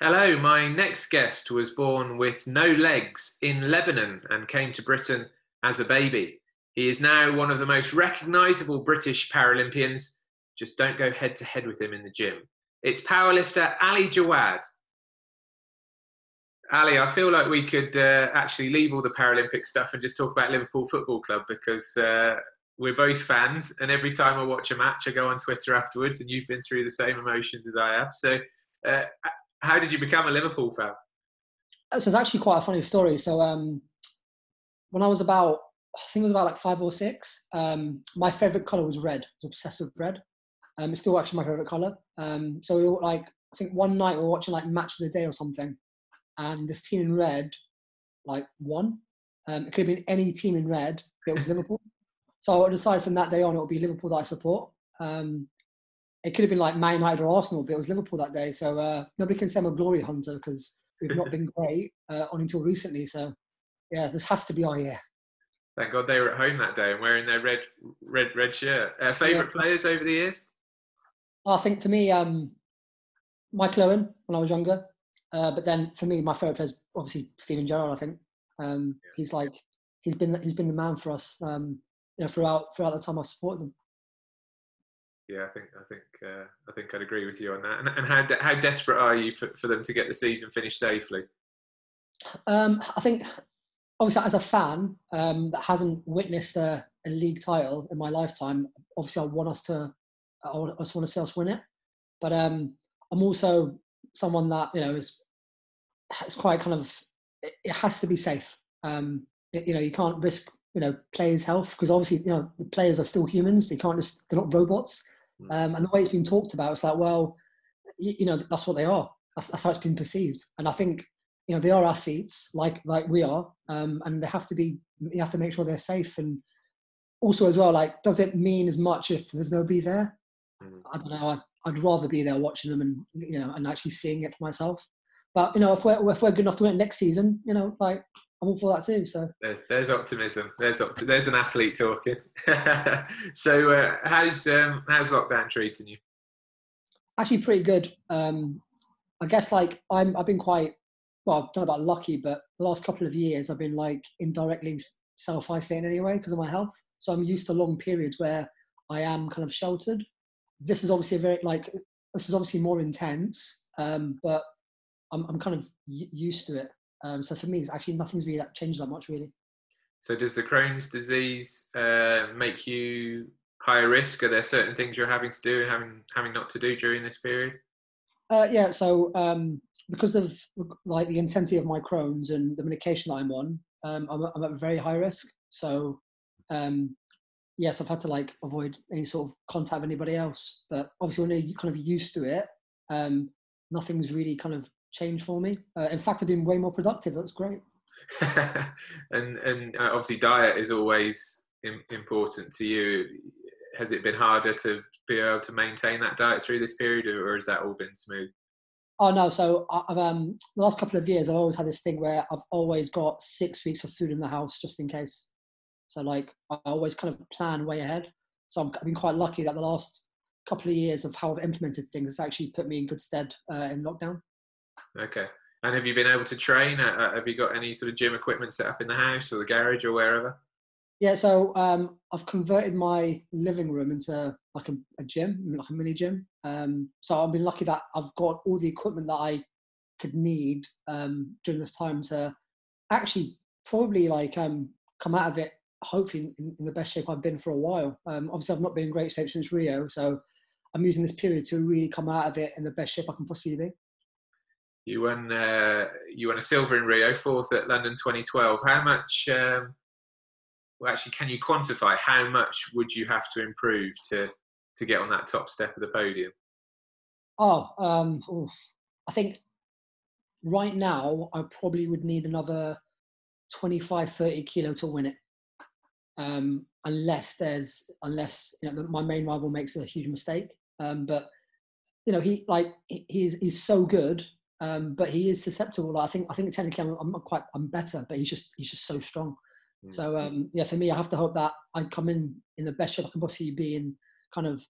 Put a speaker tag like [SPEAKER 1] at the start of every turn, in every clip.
[SPEAKER 1] Hello, my next guest was born with no legs in Lebanon and came to Britain as a baby. He is now one of the most recognisable British Paralympians. Just don't go head to head with him in the gym. It's powerlifter Ali Jawad. Ali, I feel like we could actually leave all the Paralympic stuff and just talk about Liverpool Football Club because we're both fans, and every time I watch a match, I go on Twitter afterwards, and you've been through the same emotions as I have. So, how did you become a Liverpool fan?
[SPEAKER 2] So it's actually quite a funny story. So when I was about, I think it was about like 5 or 6, my favourite colour was red. I was obsessed with red. It's still actually my favourite colour. So we were like, I think one night we were watching like Match of the Day or something, and this team in red like won. It could have been any team in red. It was Liverpool. So I decided from that day on it would be Liverpool that I support. It could have been like Man United or Arsenal, but it was Liverpool that day. So nobody can say I'm a glory hunter because we've not been great on until recently. So yeah, this has to be our year.
[SPEAKER 1] Thank God they were at home that day and wearing their red shirt. Favourite players over the years?
[SPEAKER 2] I think for me, Michael Owen when I was younger. But then for me, my favourite player is obviously Steven Gerrard. I think he's been the man for us. Throughout the time I supported them.
[SPEAKER 1] Yeah, I think I'd agree with you on that. And how desperate are you for them to get the season finished safely?
[SPEAKER 2] I think, obviously, as a fan that hasn't witnessed a league title in my lifetime, obviously I want to see us win it. But I'm also someone that is quite kind of, it has to be safe. You can't risk players' health because obviously the players are still humans. They're not robots. And the way it's been talked about, it's like, well, that's what they are. That's how it's been perceived. And I think they are athletes like we are, and you have to make sure they're safe. And also as well, like, does it mean as much if there's nobody there? I don't know. I'd rather be there watching them and actually seeing it for myself. But if we're good enough to win it next season, like, I'm all for that too. So
[SPEAKER 1] there's optimism. There's an athlete talking. So how's lockdown treating you?
[SPEAKER 2] Actually, pretty good. I guess like I've been quite, well, I don't know about lucky, but the last couple of years I've been like indirectly self-isolating anyway because of my health. So I'm used to long periods where I am kind of sheltered. This is obviously more intense, but I'm kind of used to it. So for me, it's actually nothing's really changed that much, really.
[SPEAKER 1] So does the Crohn's disease make you higher risk? Are there certain things you're having to do and having not to do during this period?
[SPEAKER 2] Yeah. So because of like the intensity of my Crohn's and the medication that I'm on, I'm at very high risk. So yes, I've had to like avoid any sort of contact with anybody else. But obviously, when you're kind of used to it, nothing's really kind of changed for me. In fact, I've been way more productive. That's great.
[SPEAKER 1] and obviously diet is always important to you. Has it been harder to be able to maintain that diet through this period, or has that all been smooth?
[SPEAKER 2] Oh no, so I've the last couple of years I've always had this thing where I've always got 6 weeks of food in the house just in case. So like I always kind of plan way ahead. So I've been quite lucky that the last couple of years of how I've implemented things has actually put me in good stead in lockdown.
[SPEAKER 1] Okay. And have you been able to train? Have you got any sort of gym equipment set up in the house or the garage or wherever?
[SPEAKER 2] Yeah, so I've converted my living room into like a gym, like a mini gym. So I've been lucky that I've got all the equipment that I could need during this time to actually probably like come out of it hopefully in the best shape I've been for a while. Obviously, I've not been in great shape since Rio, so I'm using this period to really come out of it in the best shape I can possibly be.
[SPEAKER 1] You won a silver in Rio, 4th at London 2012. How much? Well, actually, can you quantify how much would you have to improve to get on that top step of the podium?
[SPEAKER 2] I think right now I probably would need another 25-30 kilo to win it. Unless my main rival makes a huge mistake. But he's so good. But he is susceptible. I think technically I'm better, but he's just so strong. So for me, I have to hope that I come in the best shape I can possibly be and kind of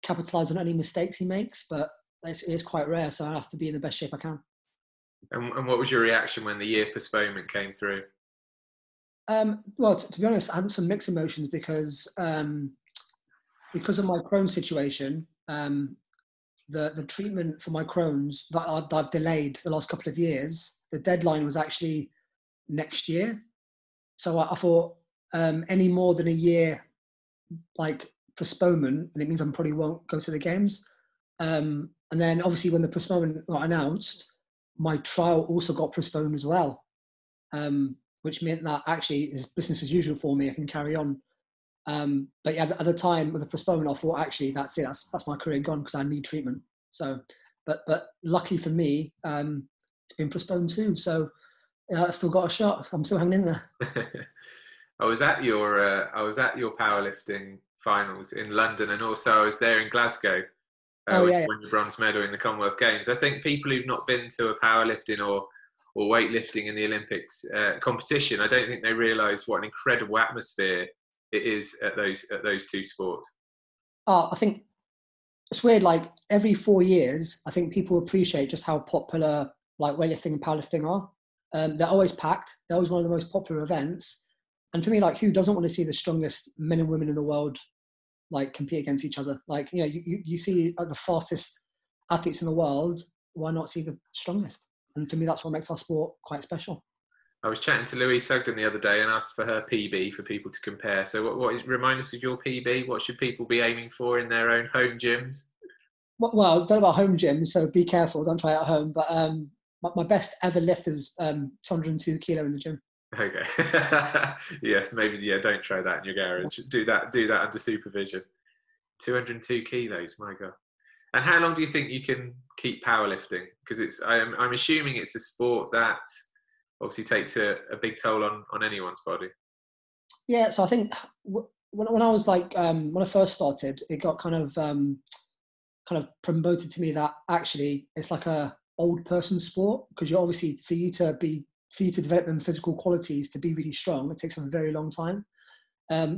[SPEAKER 2] capitalize on any mistakes he makes. But it's quite rare, so I have to be in the best shape I can.
[SPEAKER 1] And what was your reaction when the year postponement came through?
[SPEAKER 2] Well, to be honest, I had some mixed emotions because of my Crohn's situation. The treatment for my Crohn's that I've delayed the last couple of years, the deadline was actually next year. So I thought any more than a year like postponement, and it means I probably won't go to the games. And then obviously when the postponement got announced, my trial also got postponed as well, which meant that actually is business as usual for me. I can carry on. But yeah, at the time of the postponement, I thought actually that's it. That's my career gone because I need treatment. So, but luckily for me, it's been postponed too. So yeah, I still got a shot. I'm still hanging in there.
[SPEAKER 1] I was at your powerlifting finals in London, and also I was there in Glasgow
[SPEAKER 2] Oh
[SPEAKER 1] when
[SPEAKER 2] yeah,
[SPEAKER 1] you won your bronze medal in the Commonwealth Games. I think people who've not been to a powerlifting or weightlifting in the Olympics competition, I don't think they realise what an incredible atmosphere it is at those two sports.
[SPEAKER 2] I think it's weird. Like every 4 years, I think people appreciate just how popular like weightlifting and powerlifting are. They're always packed. They're always one of the most popular events. And for me, like, who doesn't want to see the strongest men and women in the world like compete against each other? Like, you know, you see the fastest athletes in the world. Why not see the strongest? And for me, that's what makes our sport quite special.
[SPEAKER 1] I was chatting to Louise Sugden the other day and asked for her PB for people to compare. So remind us of your PB? What should people be aiming for in their own home gyms?
[SPEAKER 2] Well, don't know about home gyms, so be careful. Don't try it at home. But my best ever lift is 202 kilo in the gym.
[SPEAKER 1] Okay. Yes, maybe. Yeah, don't try that in your garage. Do that under supervision. 202 kilos. My God. And how long do you think you can keep powerlifting? Because I'm assuming it's a sport that obviously takes a big toll on anyone's body.
[SPEAKER 2] Yeah, so I think when I was like when I first started, it got kind of promoted to me that actually it's like a old person sport, because you're obviously for you to develop them physical qualities to be really strong, it takes a very long time.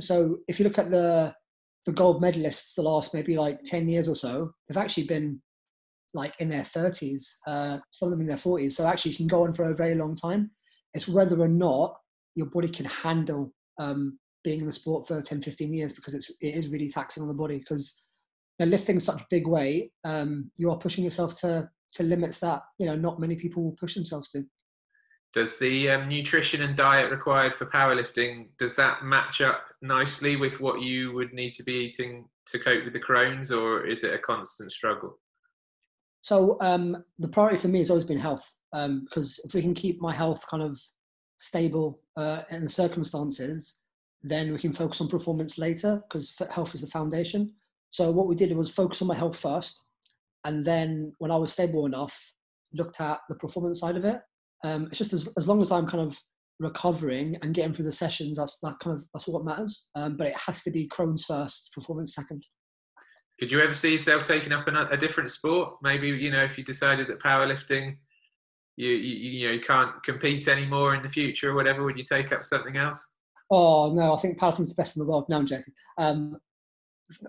[SPEAKER 2] So if you look at the gold medalists the last maybe like 10 years or so, they've actually been like in their 30s, some of them in their 40s. So actually you can go on for a very long time. It's whether or not your body can handle being in the sport for 10, 15 years, because it is really taxing on the body, because lifting such big weight, you are pushing yourself to limits that, not many people will push themselves to.
[SPEAKER 1] Does the nutrition and diet required for powerlifting, does that match up nicely with what you would need to be eating to cope with the Crohn's, or is it a constant struggle?
[SPEAKER 2] So the priority for me has always been health, because if we can keep my health kind of stable in the circumstances, then we can focus on performance later, because health is the foundation. So what we did was focus on my health first, and then when I was stable enough, looked at the performance side of it. It's just as long as I'm kind of recovering and getting through the sessions, that's what matters. But it has to be Crohn's first, performance second.
[SPEAKER 1] Could you ever see yourself taking up a different sport? Maybe, if you decided that powerlifting, you can't compete anymore in the future or whatever, would you take up something else?
[SPEAKER 2] Oh no, I think powerlifting is the best in the world. No, I'm joking.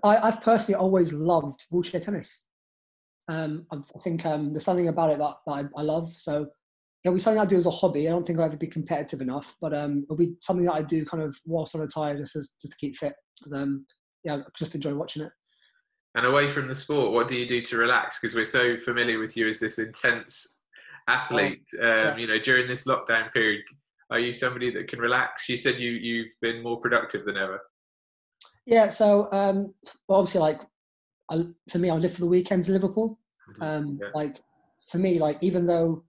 [SPEAKER 2] I've personally always loved wheelchair tennis. I think there's something about it that I love. So it'll be something I do as a hobby. I don't think I'll ever be competitive enough, but it'll be something that I do kind of whilst I retire, just to keep fit, because I just enjoy watching it.
[SPEAKER 1] And away from the sport, what do you do to relax? Because we're so familiar with you as this intense athlete. During this lockdown period, are you somebody that can relax? You said you've been more productive than ever.
[SPEAKER 2] Yeah. So well, obviously, like for me, I live for the weekends in Liverpool. Like for me, like even though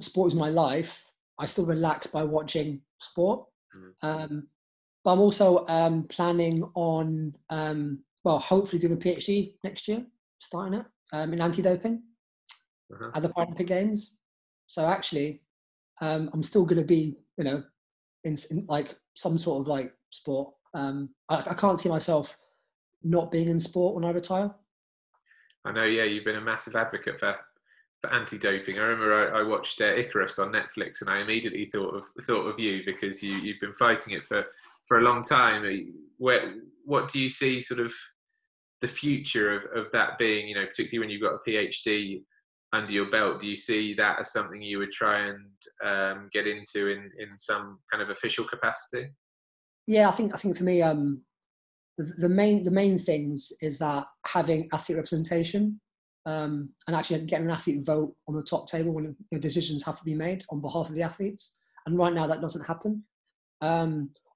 [SPEAKER 2] sport is my life, I still relax by watching sport. But I'm also planning on hopefully doing a PhD next year, starting it in anti-doping at the Paralympic Games. So actually, I'm still going to be, in like some sort of like sport. I can't see myself not being in sport when I retire.
[SPEAKER 1] I know, yeah, you've been a massive advocate for anti-doping. I remember I watched Icarus on Netflix, and I immediately thought of you, because you've been fighting it for a long time. What do you see sort of the future of that being, particularly when you've got a PhD? under your belt, do you see that as something you would try and get into in some kind of official capacity?
[SPEAKER 2] Yeah, I think for me, the main things is that having athlete representation, and actually getting an athlete vote on the top table when decisions have to be made on behalf of the athletes. And right now that doesn't happen.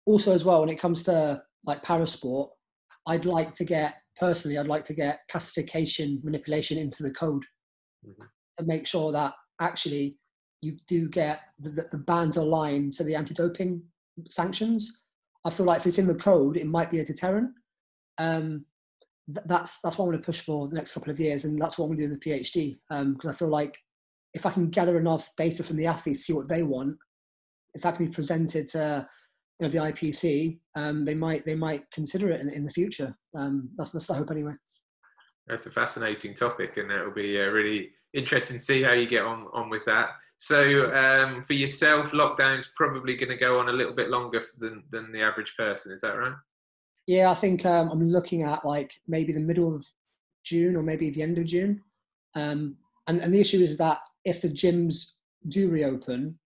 [SPEAKER 2] Also as well, when it comes to like parasport, I'd like to get classification manipulation into the code to make sure that actually you do get the bans aligned to the anti-doping sanctions. I feel like if it's in the code, it might be a deterrent. That's what I want to push for the next couple of years, and that's what I'm going to do in the PhD. Because I feel like if I can gather enough data from the athletes, see what they want, if that can be presented to the IPC, they might consider it in the future. That's the hope anyway.
[SPEAKER 1] That's a fascinating topic, and it'll be really interesting to see how you get on with that. So for yourself, lockdown's probably going to go on a little bit longer than the average person. Is that right? Yeah,
[SPEAKER 2] I think I'm looking at like maybe the middle of June or maybe the end of June. And the issue is that if the gyms do reopen,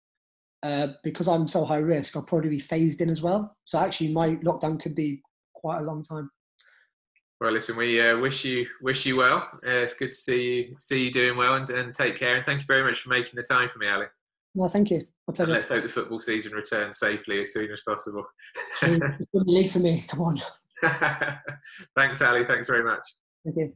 [SPEAKER 2] because I'm so high risk, I'll probably be phased in as well. So actually my lockdown could be quite a long time.
[SPEAKER 1] Well, listen, we wish you well. It's good to see you doing well, and take care. And thank you very much for making the time for me, Ali.
[SPEAKER 2] No, thank you. My pleasure.
[SPEAKER 1] And let's hope the football season returns safely as soon as possible.
[SPEAKER 2] It's a league for me. Come on.
[SPEAKER 1] Thanks, Ali. Thanks very much.
[SPEAKER 2] Thank you.